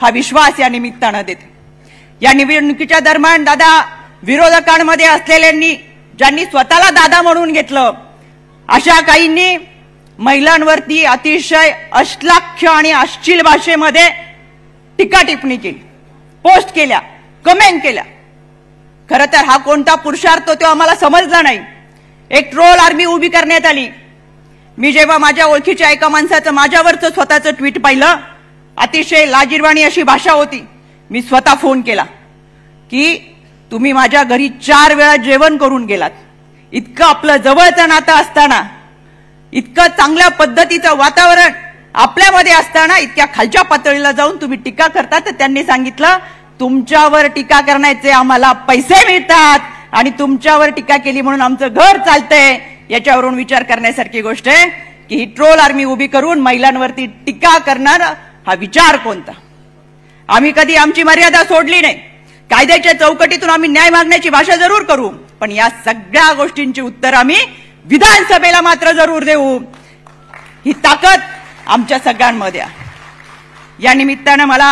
हा विश्वास या निमित्तानं देते। या निवडणुकीच्या दरम्यान दादा विरोधकांमध्ये असलेल्यांनी ज्यांनी स्वतःला दादा म्हणून घेतलं अशा काहींनी महिलांवरती अतिशय अश्लाघ्य आणि अश्लील भाषेमध्ये टीका टिप्पणी केली, पोस्ट केल्या, कमेंट केल्या। खरं तर हा कोणता पुरुषार्थ तो आम्हाला समजला नाही। एक ट्रोल आर्मी उभी करण्यात आली। मी जेव्हा माझ्या ओळखीच्या एका माणसाचं माझ्यावरचं स्वतःचं ट्विट पाहिलं, अतिशय लाजिरवाणी अशी भाषा होती। मी स्वतः फोन केला की तुम्ही माझ्या घरी 4 वेळा जेवण करून गेलात, इतकं आपलं जवळचं नातं असताना, इतकं चांगल्या पद्धतीचं वातावरण आपल्यामध्ये असताना इतक्या खालच्या पातळीला जाऊन तुम्ही टीका करता। तर त्यांनी सांगितलं तुमच्यावर टीका करण्याचे आम्हाला पैसे मिळतात आणि तुमच्यावर टीका केली म्हणून आमचं घर चालतंय। याच्यावरून विचार करण्यासारखी गोष्ट आहे की ही ट्रोल आर्मी उभी करून महिलांवरती टीका करणार हा विचार कोणता। आम्ही कधी आमची मर्यादा सोडली नाही। कायद्याच्या चौकटीतून आम्ही न्याय मागण्याची भाषा जरूर करू, पण या सगळ्या गोष्टींची उत्तर आम्ही विधानसभेला मात्र जरूर देऊ। ही ताकद आमच्या सगळ्यांमध्ये आहे। या निमित्तानं मला